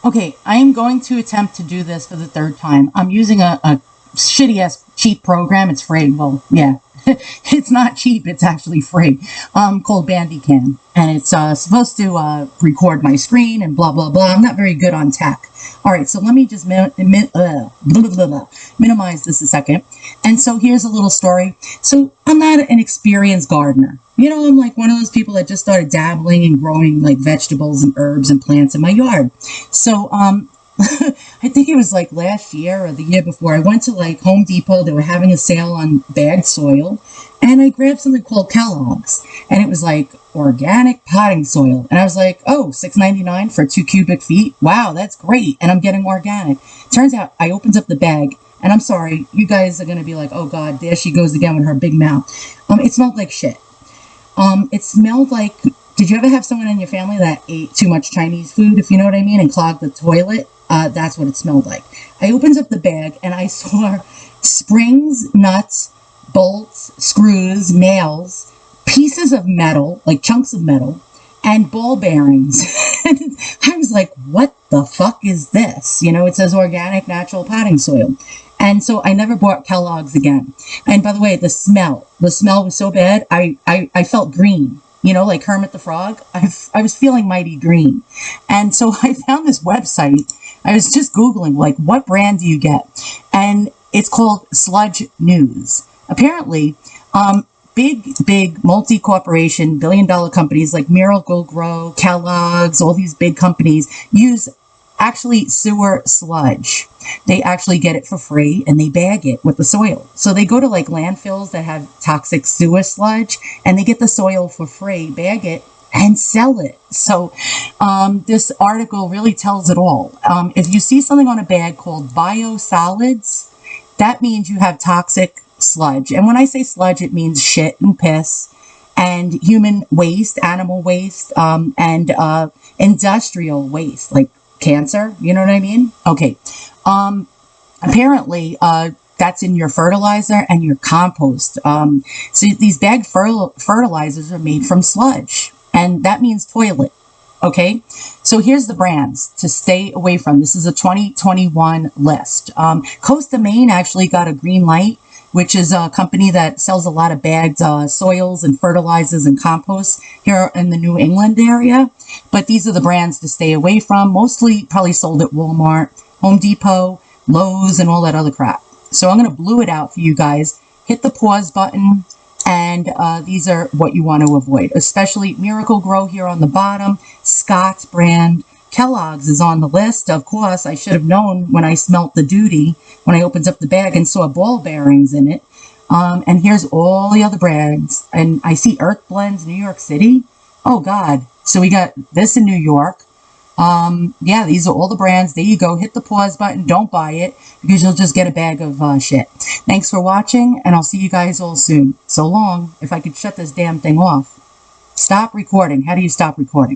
Okay, I am going to attempt to do this for the third time. I'm using a shitty ass cheap program. It's free. Well, yeah, it's not cheap. It's actually free. Called Bandicam, and it's supposed to record my screen and blah blah blah. I'm not very good on tech. All right, so let me just minimize this a second. And so here's a little story. So I'm not an experienced gardener. You know, I'm like one of those people that just started dabbling and growing like vegetables and herbs and plants in my yard. So, I think it was like last year or the year before, I went to like Home Depot. They were having a sale on bagged soil, and I grabbed something called Kellogg's, and it was like organic potting soil. And I was like, oh, $6.99 for 2 cubic feet. Wow, that's great. And I'm getting organic. Turns out I opened up the bag, and I'm sorry, you guys are going to be like, oh God, there she goes again with her big mouth. It smelled like shit. It smelled like, did you ever have someone in your family that ate too much Chinese food, if you know what I mean, and clogged the toilet? That's what it smelled like. I opened up the bag and I saw springs, nuts, bolts, screws, nails, pieces of metal, like chunks of metal, and ball bearings. I was like, what the fuck is this? You know, it says organic natural potting soil. And so I never bought Kellogg's again. And by the way, the smell was so bad. I felt green, you know, like Kermit the Frog. I was feeling mighty green. And so I found this website. I was just Googling, like, what brand do you get? And it's called Sludge News. Apparently, big multi-corporation, billion-dollar companies like Miracle Grow, Kellogg's, all these big companies use actually sewer sludge. They actually get it for free and they bag it with the soil. So they go to like landfills that have toxic sewer sludge and they get the soil for free, bag it, and sell it. So this article really tells it all. If you see something on a bag called biosolids, that means you have toxic sludge. And when I say sludge, it means shit and piss and human waste, animal waste, and industrial waste, like cancer, you know what I mean? Okay. Apparently, that's in your fertilizer and your compost. So these bagged fertilizers are made from sludge, and that means toilet. Okay. So here's the brands to stay away from. This is a 2021 list. Costa Maine actually got a green light, which is a company that sells a lot of bagged soils and fertilizers and compost here in the New England area. But these are the brands to stay away from. Mostly probably sold at Walmart, Home Depot, Lowe's, and all that other crap. So I'm going to blue it out for you guys. Hit the pause button. And these are what you want to avoid, especially Miracle Grow here on the bottom, Scott's brand. Kellogg's is on the list. Of course, I should have known when I smelt the duty, when I opened up the bag and saw ball bearings in it. And here's all the other brands. And I see Earth Blends, New York City. Oh, God. So we got this in New York. Yeah, these are all the brands. There you go. Hit the pause button. Don't buy it because you'll just get a bag of shit. Thanks for watching, and I'll see you guys all soon. So long. If I could shut this damn thing off. Stop recording. How do you stop recording?